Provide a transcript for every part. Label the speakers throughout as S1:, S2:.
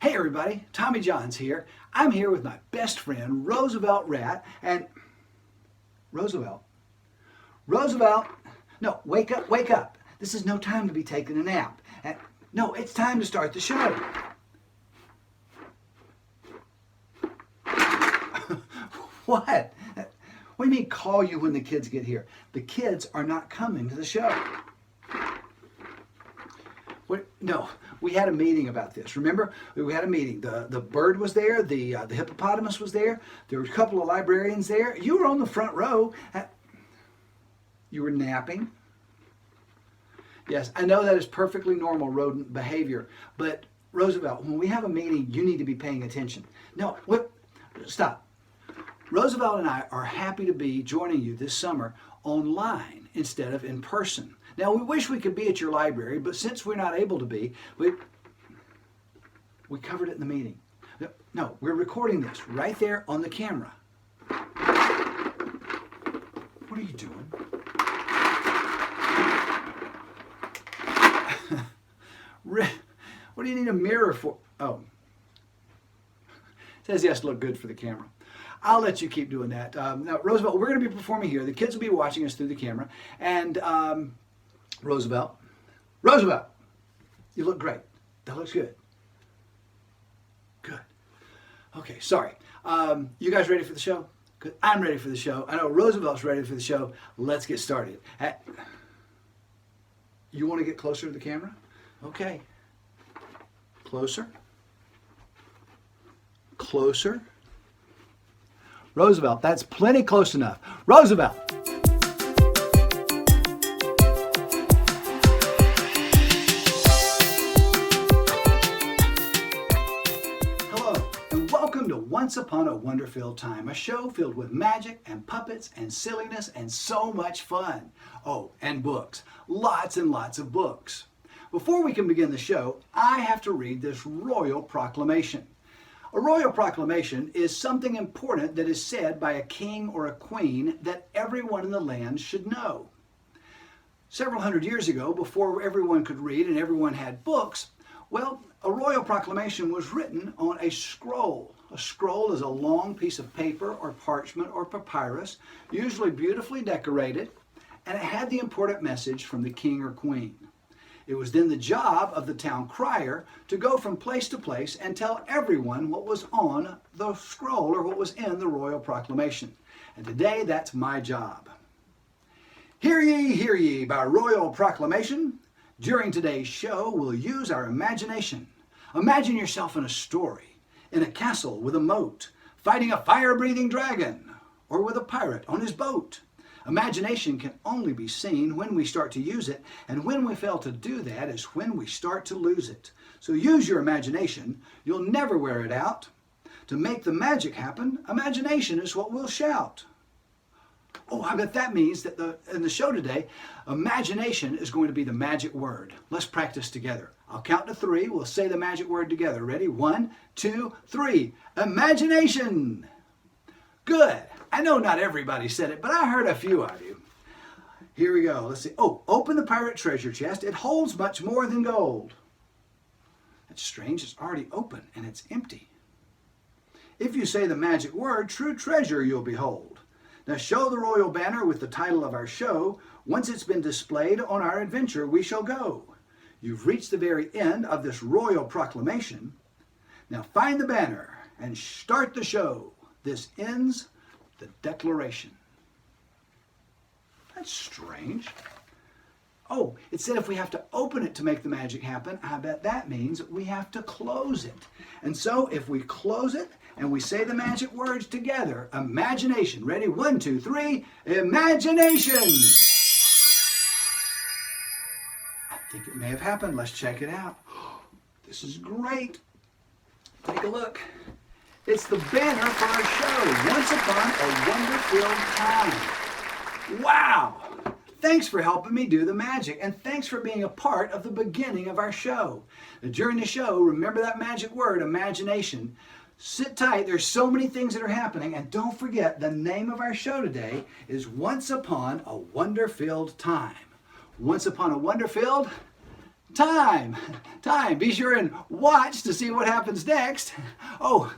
S1: Hey everybody, Tommy Johns here. I'm here with my best friend, Roosevelt Rat, and Roosevelt. No, wake up, wake up. This is no time to be taking a nap. No, it's time to start the show. What? What do you mean call you when the kids get here? The kids are not coming to the show. No, we had a meeting about this. Remember, we had a meeting. The bird was there. The hippopotamus was there. There were a couple of librarians there. You were on the front row. You were napping. Yes, I know that is perfectly normal rodent behavior. But Roosevelt, when we have a meeting, you need to be paying attention. No, stop. Roosevelt and I are happy to be joining you this summer online instead of in person. Now, we wish we could be at your library, but since we're not able to be, we covered it in the meeting. No, we're recording this right there on the camera. What are you doing? What do you need a mirror for? Oh. It says he has to look good for the camera. I'll let you keep doing that. Now, Roosevelt, we're going to be performing here. The kids will be watching us through the camera. And Roosevelt, you look great. That looks good. Good. Okay, sorry. You guys ready for the show? Good. I'm ready for the show. I know Roosevelt's ready for the show. Let's get started. You want to get closer to the camera? Okay. Closer. Closer. Roosevelt, that's plenty close enough. Roosevelt. Hello, and welcome to Once Upon a Wonder-Filled Time, a show filled with magic and puppets and silliness and so much fun. Oh, and books. Lots and lots of books. Before we can begin the show, I have to read this royal proclamation. A royal proclamation is something important that is said by a king or a queen that everyone in the land should know. Several hundred years ago, before everyone could read and everyone had books, well, a royal proclamation was written on a scroll. A scroll is a long piece of paper or parchment or papyrus, usually beautifully decorated, and it had the important message from the king or queen. It was then the job of the town crier to go from place to place and tell everyone what was on the scroll or what was in the royal proclamation. And today, that's my job. Hear ye, by royal proclamation. During today's show, we'll use our imagination. Imagine yourself in a story, in a castle with a moat, fighting a fire-breathing dragon, or with a pirate on his boat. Imagination can only be seen when we start to use it, and when we fail to do that is when we start to lose it. So use your imagination. You'll never wear it out. To make the magic happen, imagination is what we'll shout. Oh, I bet that means that in the show today, imagination is going to be the magic word. Let's practice together. I'll count to 3. We'll say the magic word together. Ready? 1, 2, 3. Imagination! Good. I know not everybody said it, but I heard a few of you. Here we go. Let's see. Oh, open the pirate treasure chest. It holds much more than gold. That's strange. It's already open and it's empty. If you say the magic word, true treasure you'll behold. Now show the royal banner with the title of our show. Once it's been displayed, on our adventure we shall go. You've reached the very end of this royal proclamation. Now find the banner and start the show. This ends the declaration. That's strange. Oh, it said if we have to open it to make the magic happen, I bet that means we have to close it. And so if we close it and we say the magic words together, imagination. Ready? 1, 2, 3. Imagination! I think it may have happened. Let's check it out. This is great. Take a look. It's the banner for our show, Once Upon a Wonder-Filled Time. Wow! Thanks for helping me do the magic, and thanks for being a part of the beginning of our show. During the show, remember that magic word, imagination. Sit tight, there's so many things that are happening, and don't forget the name of our show today is Once Upon a Wonder-Filled Time. Once Upon a Wonder-Filled Time. Time. Be sure and watch to see what happens next. Oh,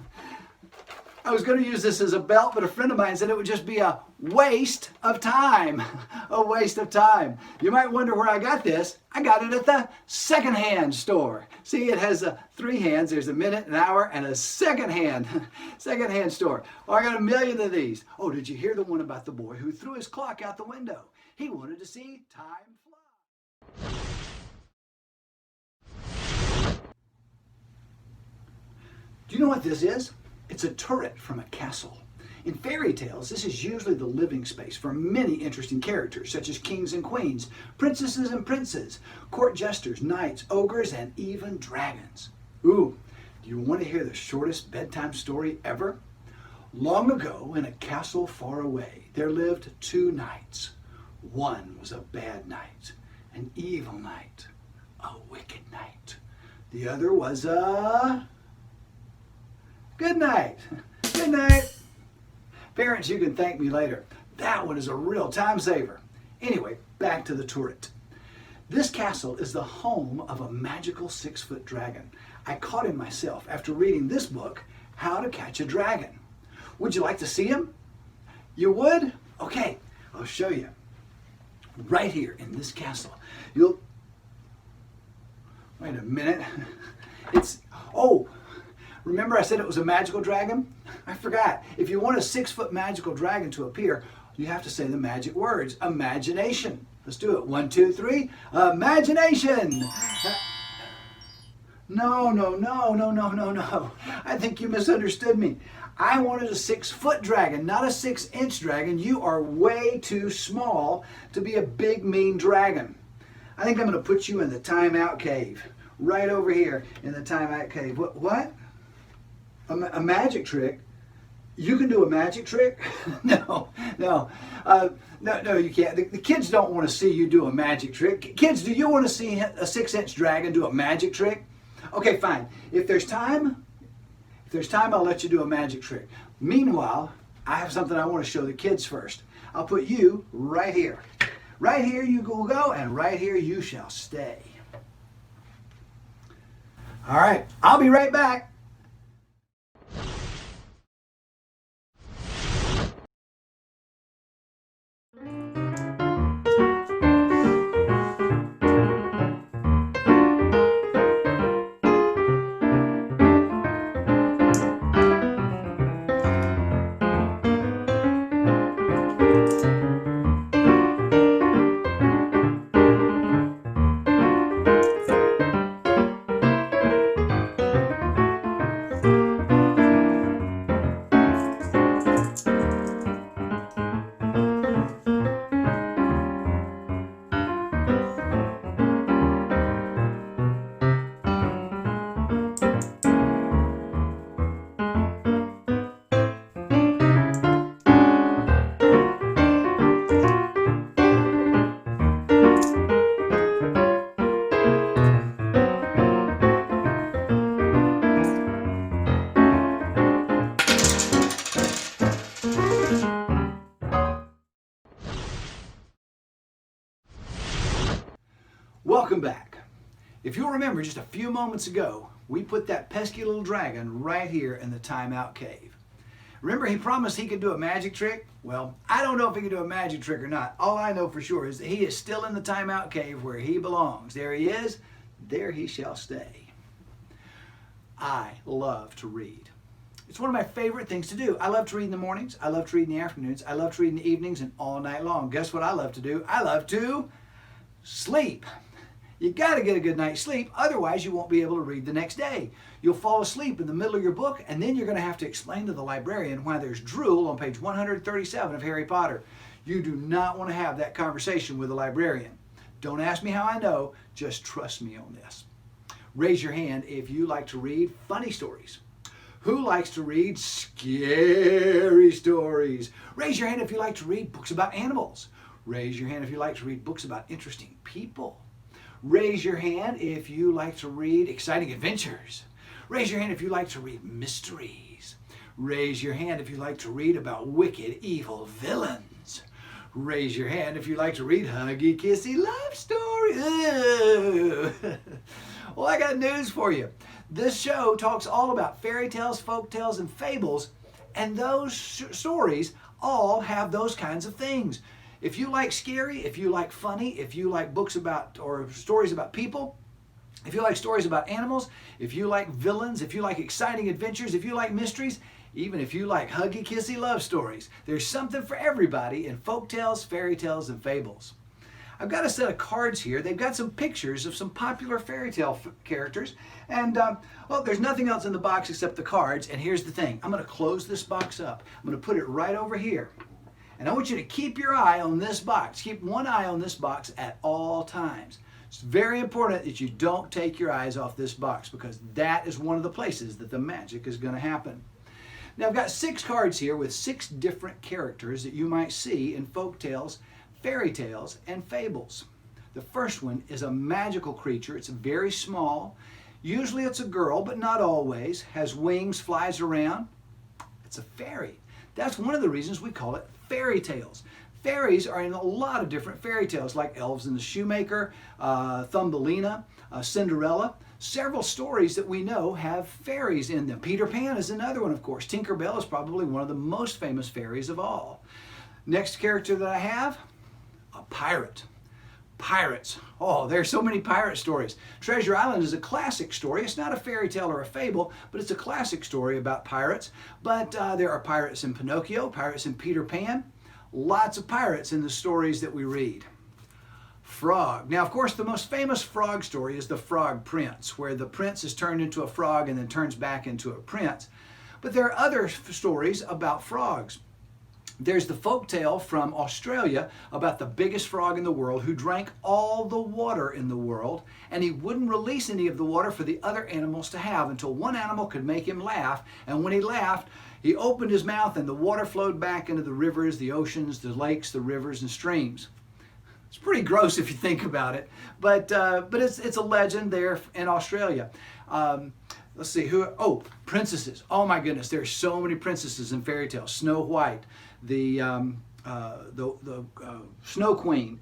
S1: I was going to use this as a belt, but a friend of mine said it would just be a waste of time. A waste of time. You might wonder where I got this. I got it at the secondhand store. See, it has 3 hands. There's a minute, an hour, and a secondhand store. Oh, I got a million of these. Oh, did you hear the one about the boy who threw his clock out the window? He wanted to see time fly. Do you know what this is? It's a turret from a castle. In fairy tales, this is usually the living space for many interesting characters, such as kings and queens, princesses and princes, court jesters, knights, ogres, and even dragons. Ooh, do you want to hear the shortest bedtime story ever? Long ago, in a castle far away, there lived 2 knights. One was a bad knight, an evil knight, a wicked knight. The other was a good night. Good night. Parents, you can thank me later. That one is a real time saver. Anyway, back to the turret. This castle is the home of a magical 6-foot dragon. I caught him myself after reading this book, How to Catch a Dragon. Would you like to see him? You would? Okay, I'll show you. Right here in this castle. Wait a minute. Remember I said it was a magical dragon? I forgot. If you want a 6-foot magical dragon to appear, you have to say the magic words. Imagination. Let's do it. 1, 2, 3. Imagination. No. I think you misunderstood me. I wanted a 6-foot dragon, not a 6-inch dragon. You are way too small to be a big, mean dragon. I think I'm going to put you in the timeout cave. Right over here in the timeout cave. What? A magic trick? You can do a magic trick? No, you can't. The kids don't want to see you do a magic trick. Kids, do you want to see a 6-inch dragon do a magic trick? Okay, fine. If there's time, I'll let you do a magic trick. Meanwhile, I have something I want to show the kids first. I'll put you right here. Right here you will go, and right here you shall stay. All right, I'll be right back. Welcome back. If you'll remember, just a few moments ago, we put that pesky little dragon right here in the timeout cave. Remember, he promised he could do a magic trick? Well, I don't know if he can do a magic trick or not. All I know for sure is that he is still in the timeout cave where he belongs. There he is. There he shall stay. I love to read. It's one of my favorite things to do. I love to read in the mornings. I love to read in the afternoons. I love to read in the evenings and all night long. Guess what I love to do? I love to sleep. You got to get a good night's sleep, otherwise you won't be able to read the next day. You'll fall asleep in the middle of your book, and then you're going to have to explain to the librarian why there's drool on page 137 of Harry Potter. You do not want to have that conversation with the librarian. Don't ask me how I know, just trust me on this. Raise your hand if you like to read funny stories. Who likes to read scary stories? Raise your hand if you like to read books about animals. Raise your hand if you like to read books about interesting people. Raise your hand if you like to read exciting adventures. Raise your hand if you like to read mysteries. Raise your hand if you like to read about wicked, evil villains. Raise your hand if you like to read huggy, kissy love stories. Well, I got news for you. This show talks all about fairy tales, folk tales, and fables, and those stories all have those kinds of things. If you like scary, if you like funny, if you like books about or stories about people, if you like stories about animals, if you like villains, if you like exciting adventures, if you like mysteries, even if you like huggy kissy love stories, there's something for everybody in folk tales, fairy tales, and fables. I've got a set of cards here. They've got some pictures of some popular fairy tale characters. And, well, there's nothing else in the box except the cards. And here's the thing. I'm going to close this box up. I'm going to put it right over here. And I want you to keep your eye on this box. Keep one eye on this box at all times. It's very important that you don't take your eyes off this box, because that is one of the places that the magic is going to happen. Now, I've got 6 cards here with 6 different characters that you might see in folk tales, fairy tales, and fables. The first one is a magical creature. It's very small. Usually it's a girl, but not always. Has wings, flies around. It's a fairy. That's one of the reasons we call it fairy tales. Fairies are in a lot of different fairy tales, like Elves and the Shoemaker, Thumbelina, Cinderella. Several stories that we know have fairies in them. Peter Pan is another one, of course. Tinker Bell is probably one of the most famous fairies of all. Next character that I have, a pirate. Pirates. Oh, there's so many pirate stories. Treasure Island is a classic story. It's not a fairy tale or a fable, but it's a classic story about pirates. But there are pirates in Pinocchio, pirates in Peter Pan. Lots of pirates in the stories that we read. Frog. Now, of course, the most famous frog story is The Frog Prince, where the prince is turned into a frog and then turns back into a prince. But there are other stories about frogs. There's the folk tale from Australia about the biggest frog in the world who drank all the water in the world, and he wouldn't release any of the water for the other animals to have until one animal could make him laugh. And when he laughed, he opened his mouth and the water flowed back into the rivers, the oceans, the lakes, the rivers, and streams. It's pretty gross if you think about it, but it's a legend there in Australia. Let's see, princesses. Oh my goodness, there's so many princesses in fairy tales. Snow White, the Snow Queen,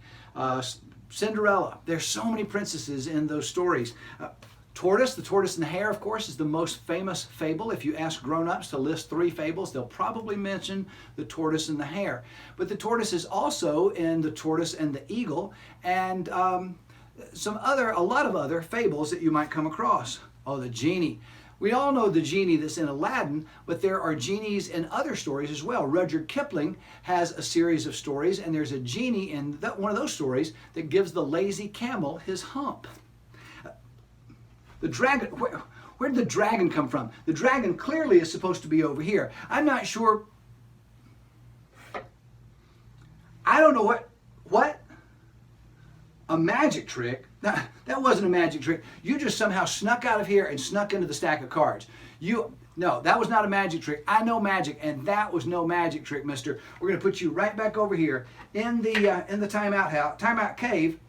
S1: Cinderella. There's so many princesses in those stories. Tortoise, the tortoise and the hare, of course, is the most famous fable. If you ask grown-ups to list 3 fables, they'll probably mention the tortoise and the hare. But the tortoise is also in The Tortoise and the Eagle, and a lot of other fables that you might come across. Oh, the genie. We all know the genie that's in Aladdin, but there are genies in other stories as well. Rudyard Kipling has a series of stories, and there's a genie in one of those stories that gives the lazy camel his hump. The dragon, where did the dragon come from? The dragon clearly is supposed to be over here. I'm not sure. I don't know what? A magic trick? That wasn't a magic trick. You just somehow snuck out of here and snuck into the stack of cards. No, that was not a magic trick. I know magic, and that was no magic trick, mister. We're going to put you right back over here in the timeout cave.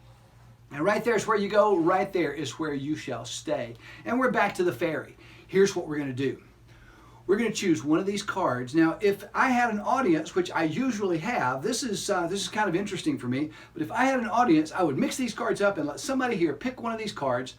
S1: And right there is where you go. Right there is where you shall stay. And we're back to the fairy. Here's what we're going to do. We're going to choose one of these cards. Now, if I had an audience, which I usually have, this is kind of interesting for me, but if I had an audience, I would mix these cards up and let somebody here pick one of these cards.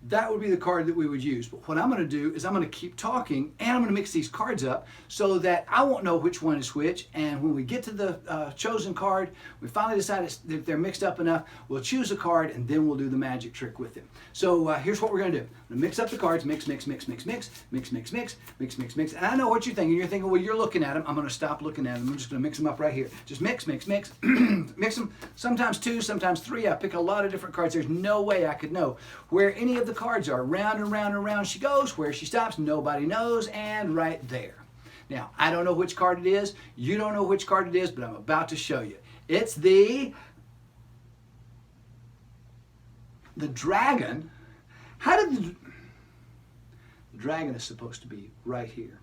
S1: That would be the card that we would use. But what I'm going to do is I'm going to keep talking, and I'm going to mix these cards up so that I won't know which one is which. And when we get to the chosen card, we finally decide that they're mixed up enough, we'll choose a card, and then we'll do the magic trick with them. So here's what we're going to do. I'm going to mix up the cards, mix, mix, mix, mix, mix, mix, mix, mix, mix, mix, mix. And I know what you're thinking. You're thinking, well, you're looking at them. I'm going to stop looking at them. I'm just going to mix them up right here. Just mix, mix, mix, mix them. Sometimes 2, sometimes 3. I pick a lot of different cards. There's no way I could know where any of the cards are. Round and round and round she goes. Where she stops, nobody knows. And right there. Now, I don't know which card it is. You don't know which card it is, but I'm about to show you. It's the dragon. How did the dragon is supposed to be right here?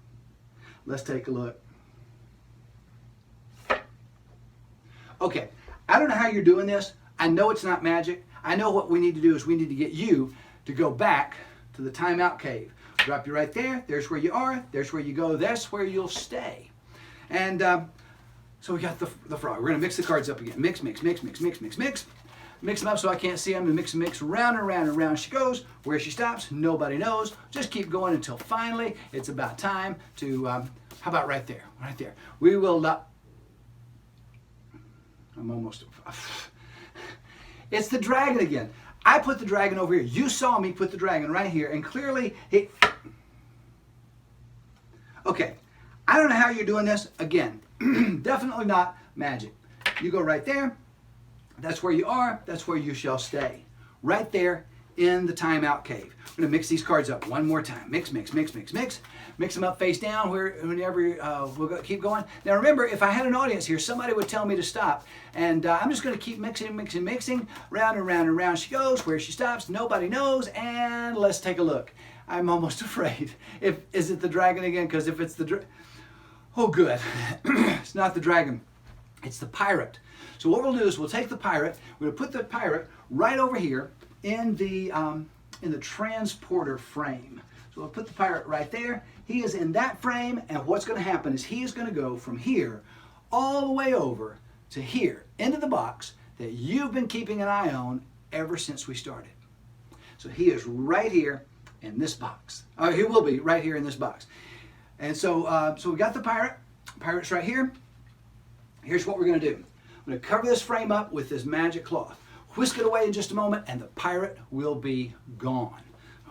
S1: Let's take a look. Okay, I don't know how you're doing this. I know it's not magic. I know what we need to do is we need to get you to go back to the timeout cave. Drop you right there. There's where you are. There's where you go. That's where you'll stay. And so we got the frog. We're going to mix the cards up again. Mix, mix, mix, mix, mix, mix, mix. Mix them up so I can't see them, and mix, round and round and round she goes. Where she stops, nobody knows. Just keep going until finally it's about time to, how about right there, right there. We will, I'm almost, it's the dragon again. I put the dragon over here. You saw me put the dragon right here, and clearly he, okay, I don't know how you're doing this. Again, definitely not magic. You go right there. That's where you are. That's where you shall stay. Right there in the timeout cave. I'm going to mix these cards up one more time. Mix, mix, mix, mix, mix. Mix them up face down whenever we'll keep going. Now remember, if I had an audience here, somebody would tell me to stop. And I'm just going to keep mixing, mixing, mixing. Round and round and round she goes. Where she stops, nobody knows. And let's take a look. I'm almost afraid. Is it the dragon again? Because if it's the oh, good. It's not the dragon. It's the pirate. So what we'll do is we'll take the pirate. We're going to put the pirate right over here in the transporter frame. So we'll put the pirate right there. He is in that frame, and what's going to happen is he is going to go from here all the way over to here, into the box that you've been keeping an eye on ever since we started. So he is right here in this box. He will be right here in this box. And so, so we got the pirate. Pirate's right here. Here's what we're going to do. I'm going to cover this frame up with this magic cloth. Whisk it away in just a moment, and the pirate will be gone.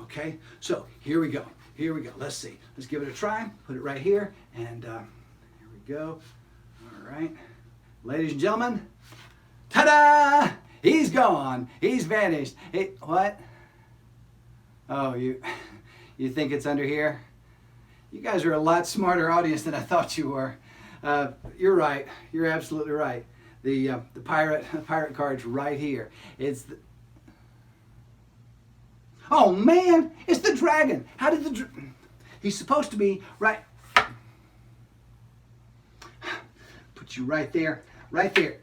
S1: Okay? So here we go. Here we go. Let's see. Let's give it a try. Put it right here, and here we go. All right. Ladies and gentlemen, ta-da! He's gone. He's vanished. Hey, what? Oh, you think it's under here? You guys are a lot smarter audience than I thought you were. You're right. You're absolutely right. The pirate card's right here. It's the, oh man, it's the dragon. How did the he's supposed to be right. Put you right there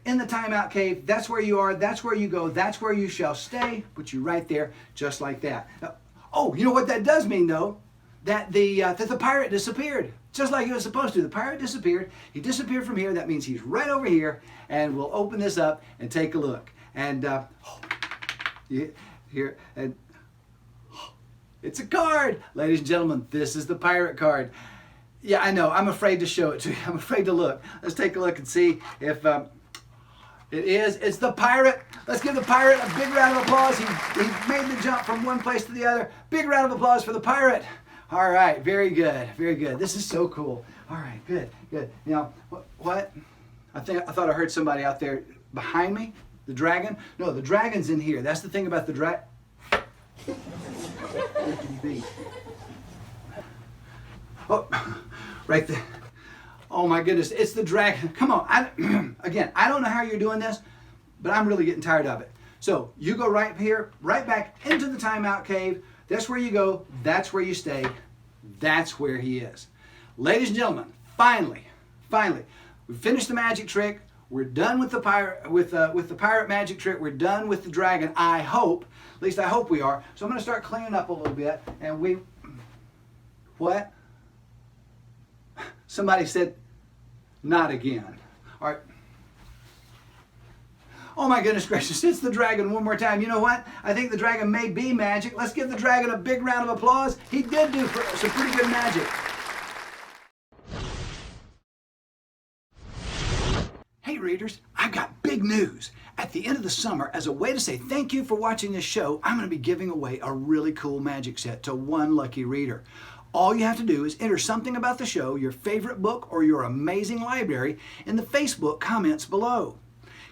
S1: in the timeout cave. That's where you are. That's where you go. That's where you shall stay. Put you right there, just like that. Now, oh, you know what that does mean though? That the pirate disappeared. Just like he was supposed to. The pirate disappeared. He disappeared from here. That means he's right over here. And we'll open this up and take a look. And here, and it's a card. Ladies and gentlemen, this is the pirate card. Yeah, I know. I'm afraid to show it to you. I'm afraid to look. Let's take a look and see if it is. It's the pirate. Let's give the pirate a big round of applause. He made the jump from one place to the other. Big round of applause for the pirate. All right, very good, very good. This is so cool. All right, good, good. Now, what? I thought I heard somebody out there behind me. The dragon? No, the dragon's in here. That's the thing about the dragon. Where can you be? Oh, right there. Oh my goodness, it's the dragon. Come on. Again, I don't know how you're doing this, but I'm really getting tired of it. So you go right here, right back into the timeout cave. That's where you go. That's where you stay. That's where he is. Ladies and gentlemen, finally, we finished the magic trick. We're done with the pirate with the pirate magic trick. We're done with the dragon. I hope, at least I hope we are. So I'm going to start cleaning up a little bit. And what? Somebody said, not again. All right. Oh my goodness gracious, it's the dragon one more time. You know what? I think the dragon may be magic. Let's give the dragon a big round of applause. He did do some pretty good magic. Hey readers, I've got big news. At the end of the summer, as a way to say thank you for watching this show, I'm going to be giving away a really cool magic set to one lucky reader. All you have to do is enter something about the show, your favorite book, or your amazing library in the Facebook comments below.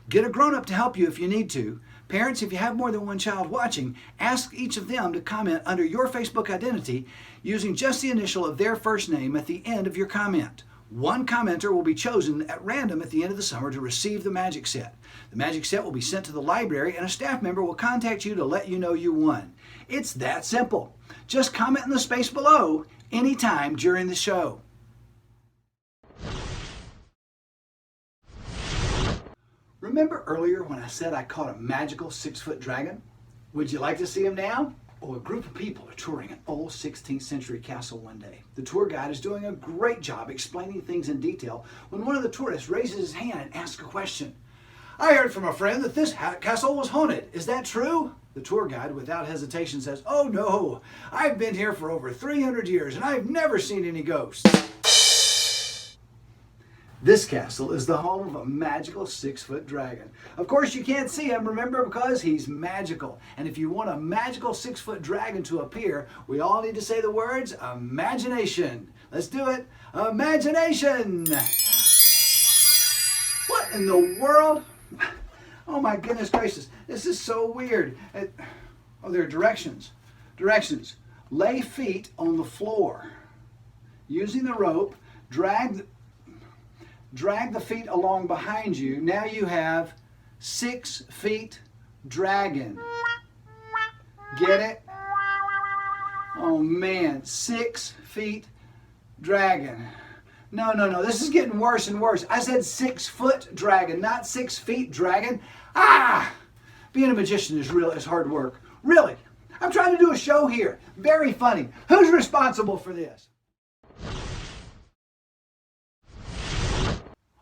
S1: Get a grown-up to help you if you need to. Parents, if you have more than one child watching, ask each of them to comment under your Facebook identity using just the initial of their first name at the end of your comment. One commenter will be chosen at random at the end of the summer to receive the magic set. The magic set will be sent to the library and a staff member will contact you to let you know you won. It's that simple. Just comment in the space below anytime during the show. Remember earlier when I said I caught a magical 6-foot dragon? Would you like to see him now? Well, a group of people are touring an old 16th century castle one day. The tour guide is doing a great job explaining things in detail when one of the tourists raises his hand and asks a question. I heard from a friend that this castle was haunted. Is that true? The tour guide, without hesitation, says, oh no, I've been here for over 300 years and I've never seen any ghosts. This castle is the home of a magical 6-foot dragon. Of course, you can't see him, remember, because he's magical. And if you want a magical 6-foot dragon to appear, we all need to say the words, imagination. Let's do it. Imagination. What in the world? Oh my goodness gracious, this is so weird. Oh, there are directions. Directions. Lay feet on the floor. Using the rope, drag the feet along behind you. Now you have 6 feet dragon. Get it? Oh man, 6 feet dragon. No, this is getting worse and worse. I said 6-foot dragon, not 6 feet dragon. Being a magician is hard work. Really. I'm trying to do a show here. Very funny. Who's responsible for this?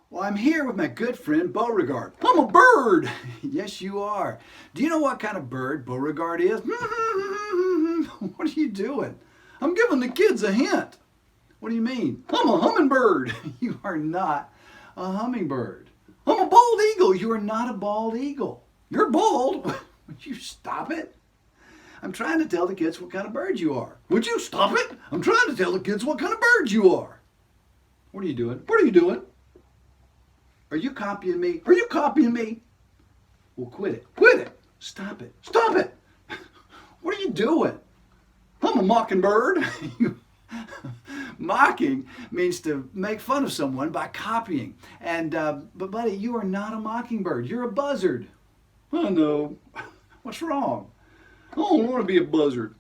S1: Well, I'm here with my good friend Beauregard. I'm a bird. Yes, you are. Do you know what kind of bird Beauregard is? What are you doing? I'm giving the kids a hint. What do you mean? I'm a hummingbird. You are not a hummingbird. I'm a bald eagle. You are not a bald eagle. You're bald. Would you stop it? I'm trying to tell the kids what kind of bird you are. Would you stop it? I'm trying to tell the kids what kind of bird you are. What are you doing? What are you doing? Are you copying me? Are you copying me? Well, quit it. Quit it. Stop it. Stop it. What are you doing? I'm a mockingbird. Mocking means to make fun of someone by copying. But buddy, you are not a mockingbird. You're a buzzard. I know. What's wrong? I don't want to be a buzzard.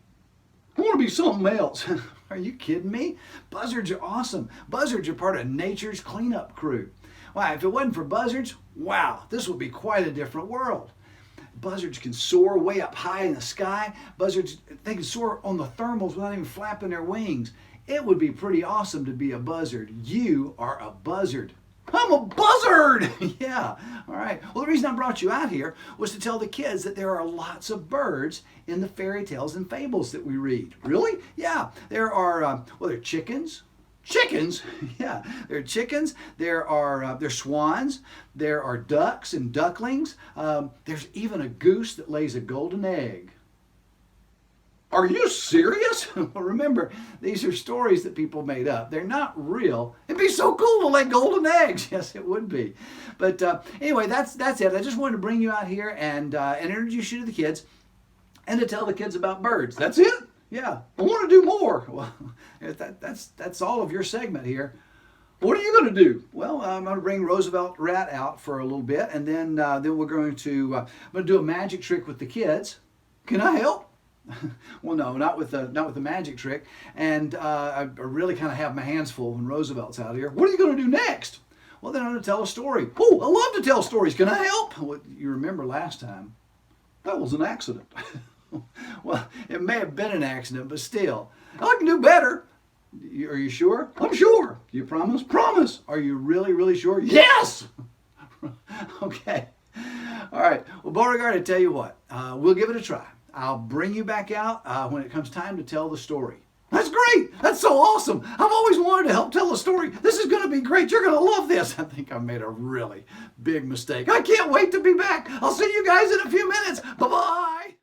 S1: I want to be something else. Are you kidding me? Buzzards are awesome. Buzzards are part of nature's cleanup crew. Wow, if it wasn't for buzzards, wow, this would be quite a different world. Buzzards can soar way up high in the sky. Buzzards, they can soar on the thermals without even flapping their wings. It would be pretty awesome to be a buzzard. You are a buzzard. I'm a buzzard! Yeah, all right. Well, the reason I brought you out here was to tell the kids that there are lots of birds in the fairy tales and fables that we read. Really? Yeah, there are, well, there are chickens. Chickens? Yeah, there are chickens. There's swans. There are ducks and ducklings. There's even a goose that lays a golden egg. Are you serious? Well, remember, these are stories that people made up. They're not real. It'd be so cool to lay golden eggs. Yes, it would be. But anyway, that's it. I just wanted to bring you out here and introduce you to the kids and to tell the kids about birds. That's it? Yeah. I want to do more. Well, that's all of your segment here. What are you going to do? Well, I'm going to bring Roosevelt Rat out for a little bit, and then we're going to I'm going to do a magic trick with the kids. Can I help? Well, no, not with the magic trick. And I really kind of have my hands full when Roosevelt's out here. What are you going to do next? Well, then I'm going to tell a story. Oh, I love to tell stories. Can I help? Well, you remember last time, that was an accident. Well, it may have been an accident, but still, I can do better. Are you sure? I'm sure. You promise? Promise. Are you really, really sure? Yes! Okay. All right. Well, Beauregard, I tell you what, we'll give it a try. I'll bring you back out when it comes time to tell the story. That's great. That's so awesome. I've always wanted to help tell a story. This is going to be great. You're going to love this. I think I made a really big mistake. I can't wait to be back. I'll see you guys in a few minutes. Bye-bye.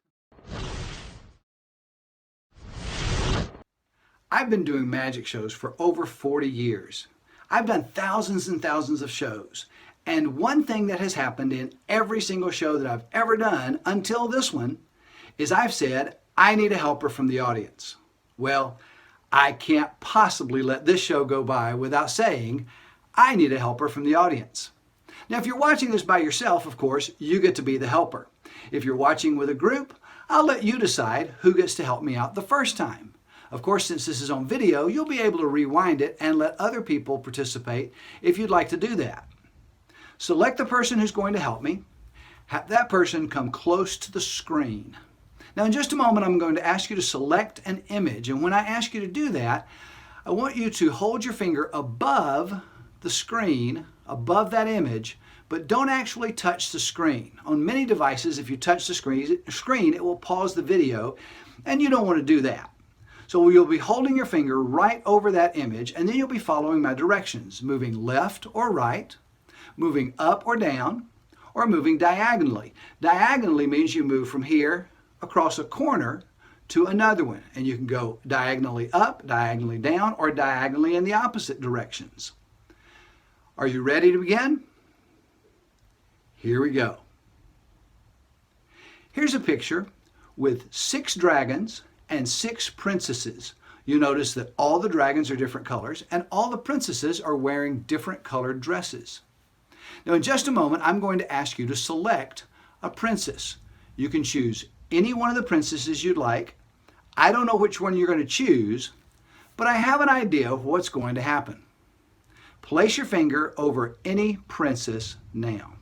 S1: I've been doing magic shows for over 40 years. I've done thousands and thousands of shows. And one thing that has happened in every single show that I've ever done until this one is I've said, I need a helper from the audience. Well, I can't possibly let this show go by without saying, I need a helper from the audience. Now, if you're watching this by yourself, of course, you get to be the helper. If you're watching with a group, I'll let you decide who gets to help me out the first time. Of course, since this is on video, you'll be able to rewind it and let other people participate if you'd like to do that. Select the person who's going to help me. Have that person come close to the screen. Now, in just a moment, I'm going to ask you to select an image. And when I ask you to do that, I want you to hold your finger above the screen, above that image, but don't actually touch the screen. On many devices, if you touch the screen, it will pause the video, and you don't want to do that. So you'll be holding your finger right over that image, and then you'll be following my directions, moving left or right, moving up or down, or moving diagonally. Diagonally means you move from here across a corner to another one, and you can go diagonally up, diagonally down, or diagonally in the opposite directions. Are you ready to begin? Here we go. Here's a picture with 6 dragons and 6 princesses. You notice that all the dragons are different colors and all the princesses are wearing different colored dresses. Now in just a moment, I'm going to ask you to select a princess. You can choose any one of the princesses you'd like. I don't know which one you're going to choose, but I have an idea of what's going to happen. Place your finger over any princess now.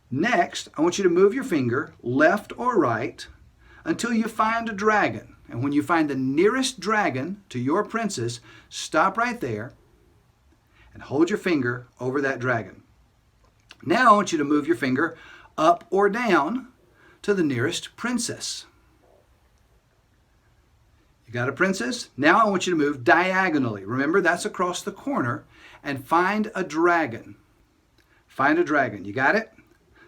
S1: Next, I want you to move your finger left or right until you find a dragon. And when you find the nearest dragon to your princess, stop right there and hold your finger over that dragon. Now I want you to move your finger up or down to the nearest princess. You got a princess? Now I want you to move diagonally. Remember, that's across the corner, and find a dragon. Find a dragon. You got it?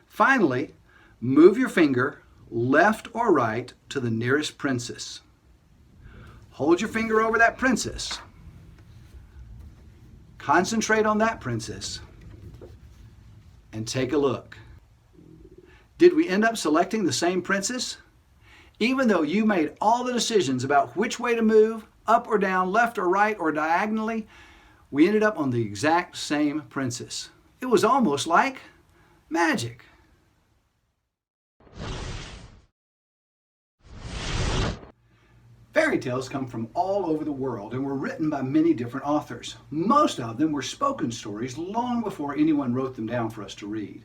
S1: Finally, move your finger left or right to the nearest princess. Hold your finger over that princess. Concentrate on that princess and take a look. Did we end up selecting the same princess? Even though you made all the decisions about which way to move, up or down, left or right, or diagonally, we ended up on the exact same princess. It was almost like magic. Fairy tales come from all over the world and were written by many different authors. Most of them were spoken stories long before anyone wrote them down for us to read.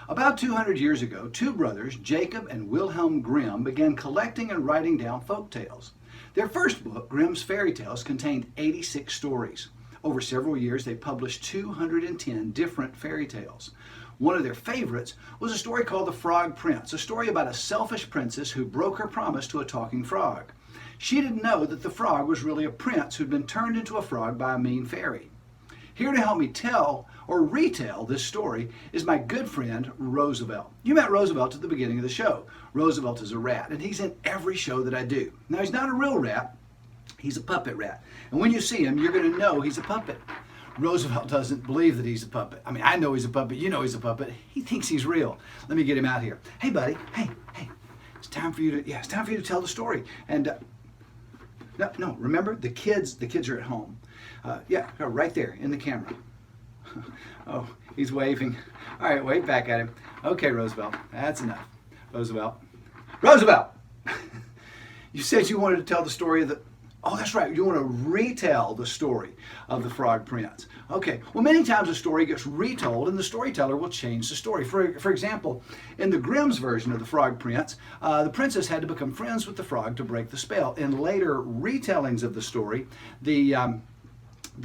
S1: About 200 years ago, 2 brothers, Jacob and Wilhelm Grimm, began collecting and writing down folk tales. Their first book, Grimm's Fairy Tales, contained 86 stories. Over several years, they published 210 different fairy tales. One of their favorites was a story called The Frog Prince, a story about a selfish princess who broke her promise to a talking frog. She didn't know that the frog was really a prince who'd been turned into a frog by a mean fairy. Here to help me tell or retell this story is my good friend, Roosevelt. You met Roosevelt at the beginning of the show. Roosevelt is a rat, and he's in every show that I do. Now, he's not a real rat. He's a puppet rat. And when you see him, you're going to know he's a puppet. Roosevelt doesn't believe that he's a puppet. I mean, I know he's a puppet. You know he's a puppet. He thinks he's real. Let me get him out here. Hey, buddy. Hey. It's time for you to tell the story. And no, remember, the kids are at home. Right there in the camera. Oh, he's waving. All right, wave back at him. Okay, Roosevelt, that's enough. Roosevelt! You said you wanted to tell the story of the... Oh, that's right, you want to retell the story of the Frog Prince. Okay, well, many times a story gets retold and the storyteller will change the story. For example, in the Grimm's version of the Frog Prince, the princess had to become friends with the frog to break the spell. In later retellings of the story, the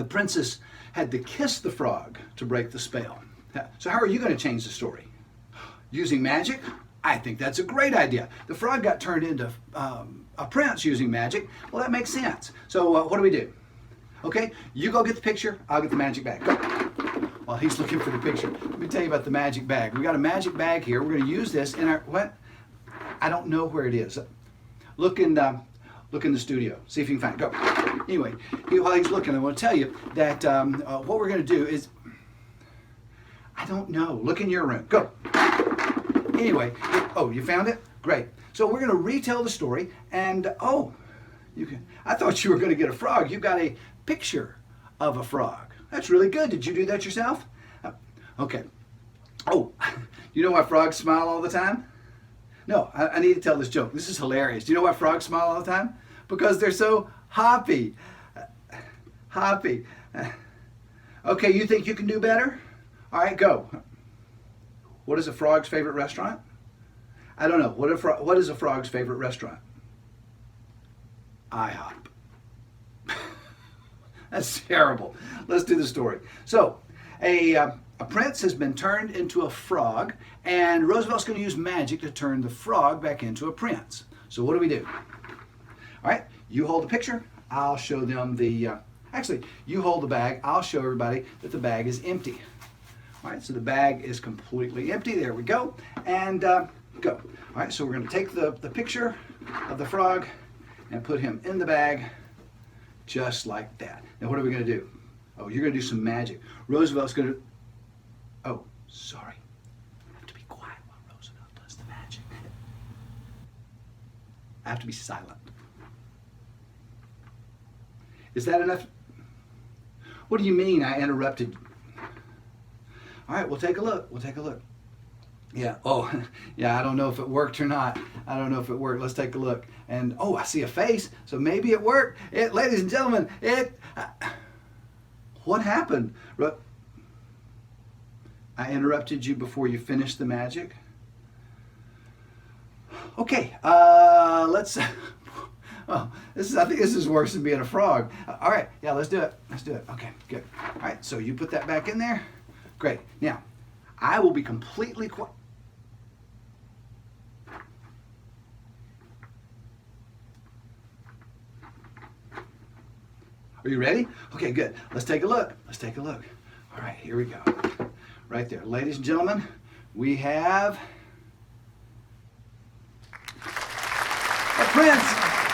S1: princess had to kiss the frog to break the spell. So how are you going to change the story? Using magic? I think that's a great idea. The frog got turned into a prince using magic. Well, that makes sense. So what do we do? Okay, you go get the picture, I'll get the magic bag. Go. While he's looking for the picture, let me tell you about the magic bag. We got a magic bag here. We're going to use this in our, what? I don't know where it is. Look in the studio. See if you can find it. Go. Anyway, while he's looking, I want to tell you that what we're going to do is, I don't know. Look in your room. Go. Anyway, you found it? Great. So we're going to retell the story, and I thought you were going to get a frog. You got a picture of a frog. That's really good. Did you do that yourself? Okay. Oh, you know why frogs smile all the time? No, I need to tell this joke. This is hilarious. Do you know why frogs smile all the time? Because they're so happy. Happy. Okay, you think you can do better? All right, go. What is a frog's favorite restaurant? I don't know. What is a frog's favorite restaurant? IHOP. That's terrible. Let's do the story. So, a a prince has been turned into a frog, and Roosevelt's going to use magic to turn the frog back into a prince. So what do? All right, you hold the picture. I'll show them the, actually, you hold the bag. I'll show everybody that the bag is empty. All right, so the bag is completely empty. There we go. And go. All right, so we're going to take the picture of the frog and put him in the bag just like that. Now, what are we going to do? Oh, you're going to do some magic. Roosevelt's going to, oh, sorry. I have to be quiet while Roosevelt does the magic. I have to be silent. Is that enough? What do you mean I interrupted? All right, we'll take a look. We'll take a look. Yeah, oh, yeah, I don't know if it worked or not. I don't know if it worked. Let's take a look. And, oh, I see a face, so maybe it worked. Ladies and gentlemen, what happened? I interrupted you before you finished the magic. Okay, let's, oh, I think this is worse than being a frog. All right, yeah, let's do it. Let's do it. Okay, good. All right, so you put that back in there. Great. Now, I will be completely quiet. Are you ready? Okay, good. Let's take a look. Let's take a look. All right, here we go. Right there. Ladies and gentlemen, we have a prince.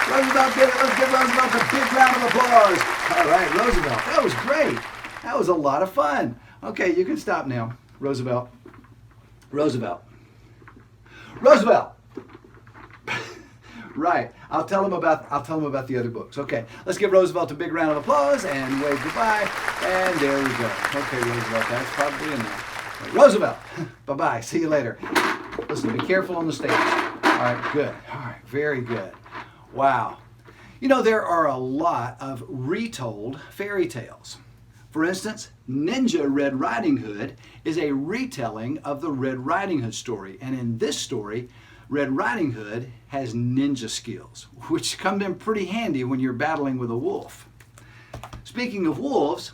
S1: Roosevelt did it. Let's give Roosevelt a big round of applause. All right, Roosevelt. That was great. That was a lot of fun. Okay, you can stop now. Roosevelt. Roosevelt. Roosevelt. Right. I'll tell him about the other books. Okay. Let's give Roosevelt a big round of applause and wave goodbye. And there we go. Okay, Roosevelt, that's probably enough. Roosevelt. Bye-bye. See you later. Listen, be careful on the stage. All right, good. All right, very good. Wow. You know, there are a lot of retold fairy tales. For instance, Ninja Red Riding Hood is a retelling of the Red Riding Hood story. And in this story, Red Riding Hood has ninja skills, which come in pretty handy when you're battling with a wolf. Speaking of wolves,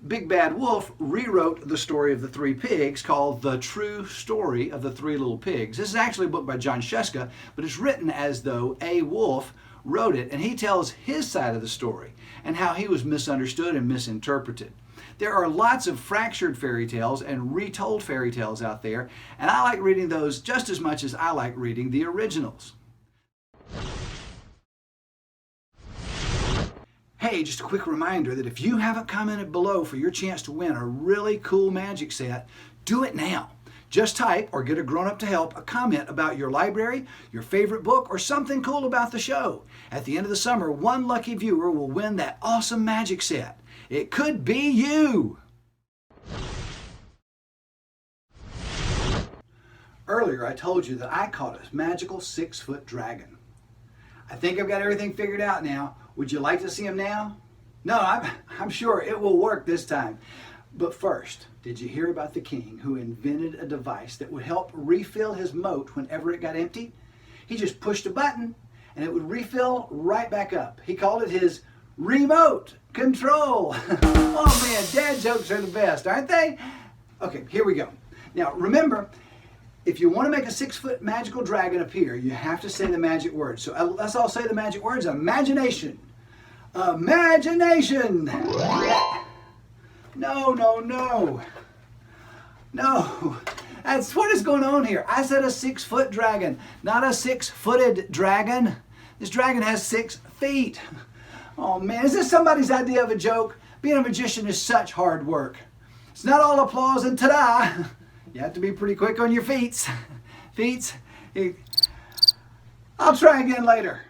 S1: Big Bad Wolf rewrote the story of the three pigs called The True Story of the Three Little Pigs. This is actually a book by John Shuska, but it's written as though a wolf wrote it, and he tells his side of the story and how he was misunderstood and misinterpreted. There are lots of fractured fairy tales and retold fairy tales out there, and I like reading those just as much as I like reading the originals. Hey, just a quick reminder that if you haven't commented below for your chance to win a really cool magic set, do it now. Just type, or get a grown-up to help, a comment about your library, your favorite book, or something cool about the show. At the end of the summer, one lucky viewer will win that awesome magic set. It could be you! Earlier, I told you that I caught a magical 6-foot dragon. I think I've got everything figured out now. Would you like to see him now? No, I'm sure it will work this time. But first, did you hear about the king who invented a device that would help refill his moat whenever it got empty? He just pushed a button and it would refill right back up. He called it his remote control. Oh man, dad jokes are the best, aren't they? Okay, here we go. Now remember, if you want to make a 6-foot magical dragon appear, you have to say the magic words. So let's all say the magic words. Imagination. Imagination. No, no, no. No. That's what is going on here. I said a 6-foot dragon, not a 6-footed dragon. This dragon has 6 feet. Oh man, is this somebody's idea of a joke? Being a magician is such hard work. It's not all applause and ta-da. You have to be pretty quick on your feet. I'll try again later.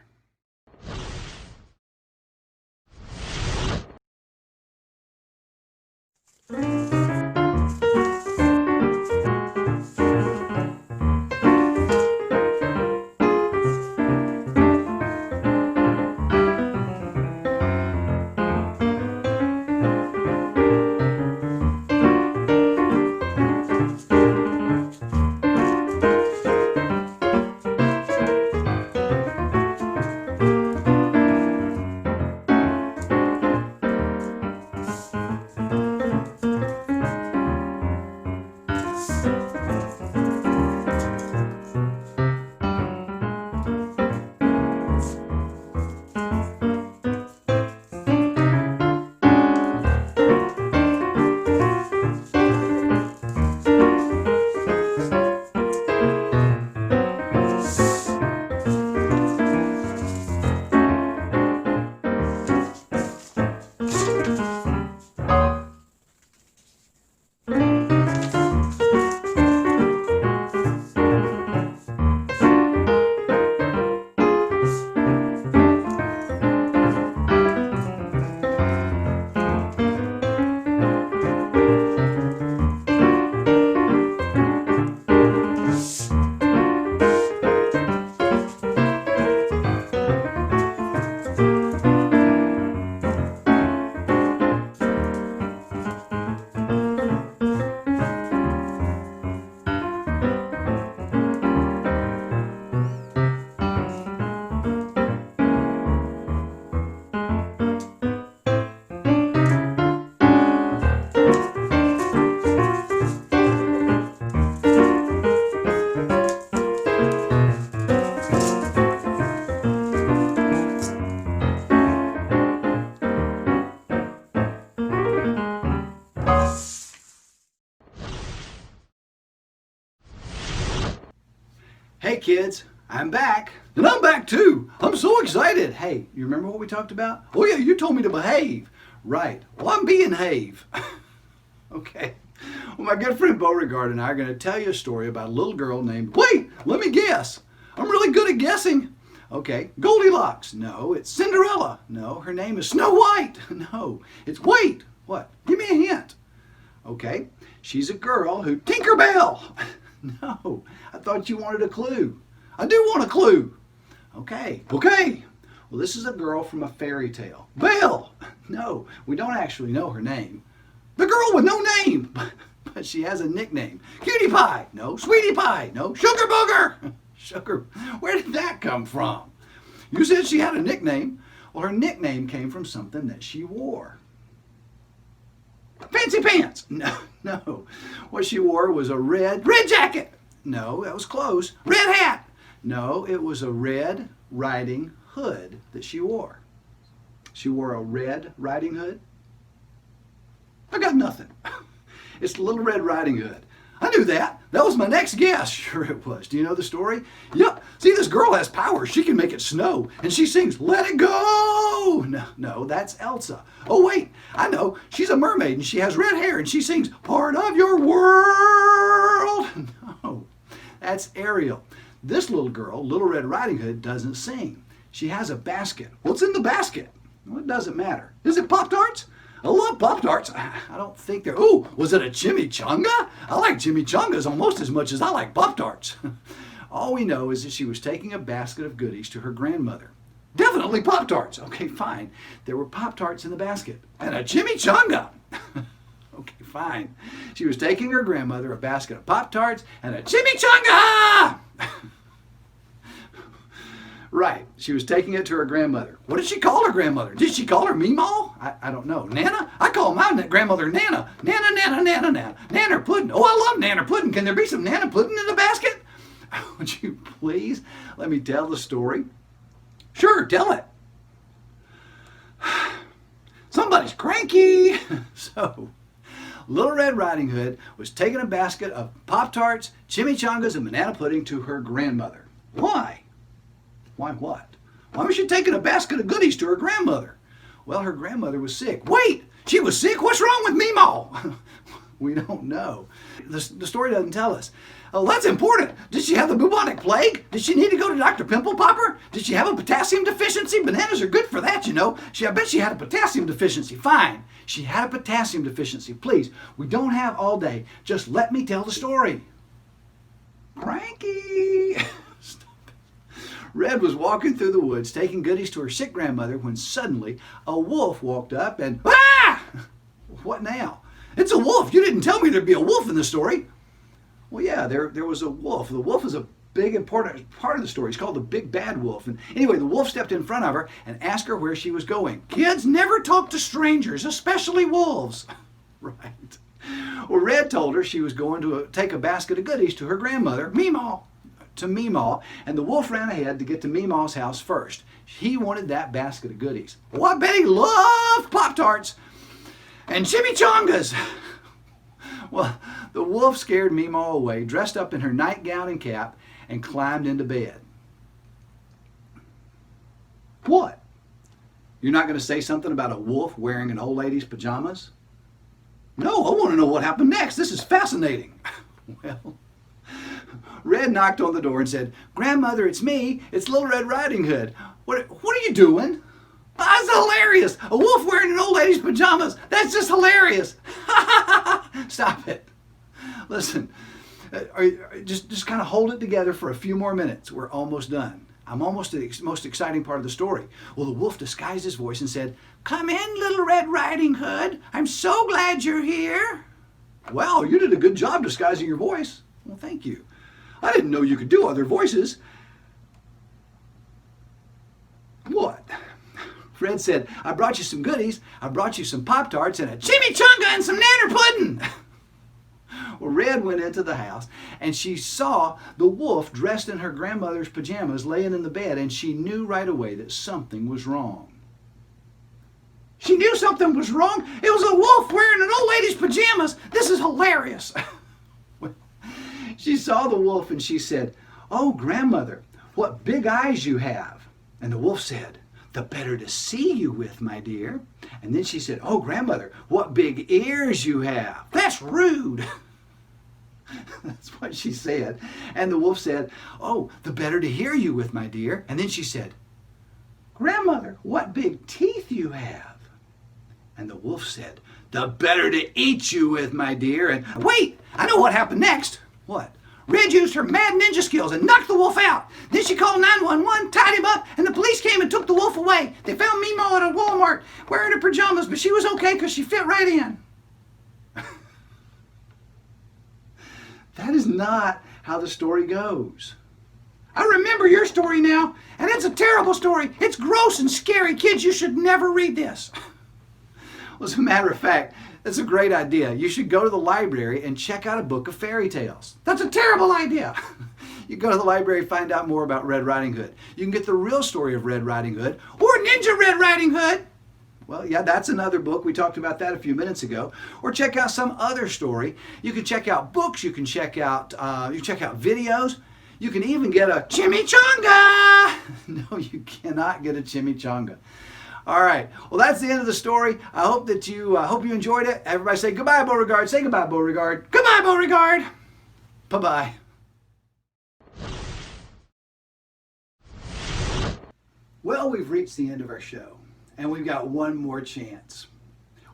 S1: kids, I'm back. And I'm back too. I'm so excited. Hey, you remember what we talked about? Oh yeah, you told me to behave. Right. Well, I'm being have. Okay. Well, my good friend Beauregard and I are going to tell you a story about a little girl named, wait, let me guess. I'm really good at guessing. Okay, Goldilocks. No, it's Cinderella. No, her name is Snow White. No, it's, wait, what? Give me a hint. Okay, she's a girl who, Tinkerbell. No, I thought you wanted a clue. I do want a clue. Okay. Well, this is a girl from a fairy tale. Belle. No, we don't actually know her name. The girl with no name, but she has a nickname. Cutie Pie. No, Sweetie Pie. No, Sugar Booger. Sugar. Where did that come from? You said she had a nickname. Well, her nickname came from something that she wore. Fancy pants. No. What she wore was a red jacket. No, that was close. Red hat. No, it was a Red Riding Hood that she wore. She wore a Red Riding Hood. I got nothing. It's the Little Red Riding Hood. I knew that. That was my next guess. Sure it was. Do you know the story? Yep. See, this girl has power. She can make it snow. And she sings, "Let it go." No, that's Elsa. Oh, wait. I know. She's a mermaid and she has red hair and she sings, "Part of your world." No, that's Ariel. This little girl, Little Red Riding Hood, doesn't sing. She has a basket. What's in the basket? Well, it doesn't matter. Is it Pop-Tarts? I love Pop-Tarts. I don't think they're... Ooh, was it a chimichanga? I like chimichangas almost as much as I like Pop-Tarts. All we know is that she was taking a basket of goodies to her grandmother. Definitely Pop-Tarts. Okay, fine. There were Pop-Tarts in the basket. And a chimichanga. Okay, fine. She was taking her grandmother a basket of Pop-Tarts and a chimichanga! Right, she was taking it to her grandmother. What did she call her grandmother? Did she call her Meemaw? I don't know. Nana? I call my grandmother Nana. Nana. Nanner pudding. Oh, I love nanner pudding. Can there be some nana pudding in the basket? Would you please let me tell the story? Sure, tell it. Somebody's cranky. So, Little Red Riding Hood was taking a basket of Pop-Tarts, chimichangas, and banana pudding to her grandmother. Why? Why what? Why was she taking a basket of goodies to her grandmother? Well, her grandmother was sick. Wait! She was sick? What's wrong with Meemaw? We don't know. The story doesn't tell us. Oh, that's important. Did she have the bubonic plague? Did she need to go to Dr. Pimple Popper? Did she have a potassium deficiency? Bananas are good for that, you know. I bet she had a potassium deficiency. Fine. She had a potassium deficiency. Please, we don't have all day. Just let me tell the story. Cranky. Red was walking through the woods taking goodies to her sick grandmother when suddenly a wolf walked up and, ah! What now? It's a wolf. You didn't tell me there'd be a wolf in the story. Well, yeah, there was a wolf. The wolf is a big important part of the story. It's called the Big Bad Wolf. And anyway, the wolf stepped in front of her and asked her where she was going. Kids never talk to strangers, especially wolves. Right. Well, Red told her she was going to take a basket of goodies to her grandmother, Meemaw. And the wolf ran ahead to get to Meemaw's house first. He wanted that basket of goodies. Well, I bet he loved Pop-Tarts and chimichangas. Well, the wolf scared Meemaw away, dressed up in her nightgown and cap, and climbed into bed. What? You're not going to say something about a wolf wearing an old lady's pajamas? No, I want to know what happened next. This is fascinating. Well, Red knocked on the door and said, "Grandmother, it's me. It's Little Red Riding Hood. What are you doing?" "That's hilarious. A wolf wearing an old lady's pajamas. That's just hilarious." Stop it. Listen, just kind of hold it together for a few more minutes. We're almost done. I'm almost to the most exciting part of the story. Well, the wolf disguised his voice and said, "Come in, Little Red Riding Hood. I'm so glad you're here." Wow, you did a good job disguising your voice. Well, thank you. I didn't know you could do other voices. What? Fred said, "I brought you some goodies. I brought you some Pop-Tarts and a chimichanga and some nanner pudding." Well, Red went into the house and she saw the wolf dressed in her grandmother's pajamas laying in the bed, and she knew right away that something was wrong. She knew something was wrong. It was a wolf wearing an old lady's pajamas. This is hilarious. She saw the wolf and she said, "Oh, grandmother, what big eyes you have." And the wolf said, "The better to see you with, my dear." And then she said, "Oh, grandmother, what big ears you have." "That's rude." That's what she said. And the wolf said, "Oh, the better to hear you with, my dear." And then she said, "Grandmother, what big teeth you have." And the wolf said, "The better to eat you with, my dear." And wait, I know what happened next. What? Red used her mad ninja skills and knocked the wolf out. Then she called 911, tied him up, and the police came and took the wolf away. They found Mimo at a Walmart wearing her pajamas, but she was okay because she fit right in. That is not how the story goes. I remember your story now, and it's a terrible story. It's gross and scary. Kids, you should never read this. Well, as a matter of fact, that's a great idea. You should go to the library and check out a book of fairy tales. That's a terrible idea. You go to the library, find out more about Red Riding Hood. You can get the real story of Red Riding Hood or Ninja Red Riding Hood. Well, yeah, that's another book. We talked about that a few minutes ago. Or check out some other story. You can check out books. You can check out videos. You can even get a chimichanga. No, you cannot get a chimichanga. All right. Well, that's the end of the story. I hope that you enjoyed it. Everybody say goodbye, Beauregard. Say goodbye, Beauregard. Goodbye, Beauregard. Bye-bye. Well, we've reached the end of our show, and we've got one more chance.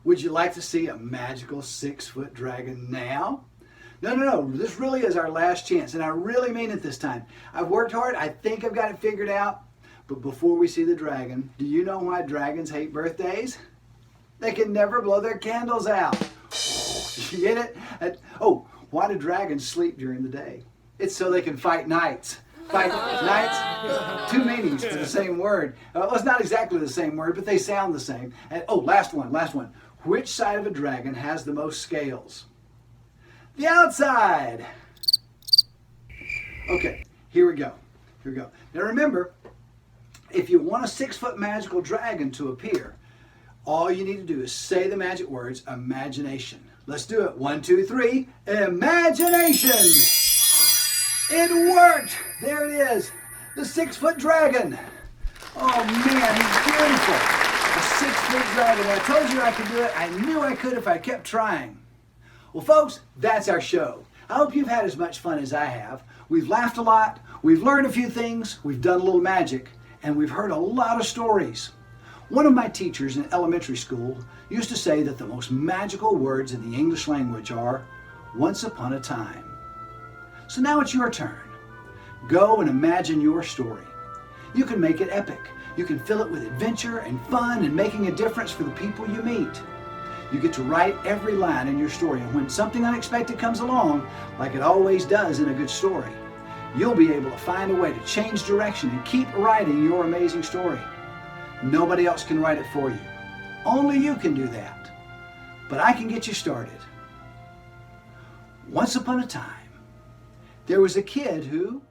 S1: Would you like to see a magical 6-foot dragon now? No. This really is our last chance, and I really mean it this time. I've worked hard. I think I've got it figured out. But before we see the dragon, do you know why dragons hate birthdays? They can never blow their candles out. You get it? Why do dragons sleep during the day? It's so they can fight nights. Fight nights? Two meanings for the same word. Well, it's not exactly the same word, but they sound the same. And last one. Which side of a dragon has the most scales? The outside. Okay, here we go. Now remember, if you want a 6-foot magical dragon to appear, all you need to do is say the magic words, imagination. Let's do it. 1, 2, 3. Imagination. It worked. There it is. The 6-foot dragon. Oh man, he's beautiful. A 6-foot dragon. I told you I could do it. I knew I could if I kept trying. Well, folks, that's our show. I hope you've had as much fun as I have. We've laughed a lot. We've learned a few things. We've done a little magic. And we've heard a lot of stories. One of my teachers in elementary school used to say that the most magical words in the English language are, once upon a time. So now it's your turn. Go and imagine your story. You can make it epic. You can fill it with adventure and fun and making a difference for the people you meet. You get to write every line in your story, and when something unexpected comes along, like it always does in a good story, you'll be able to find a way to change direction and keep writing your amazing story. Nobody else can write it for you. Only you can do that. But I can get you started. Once upon a time, there was a kid who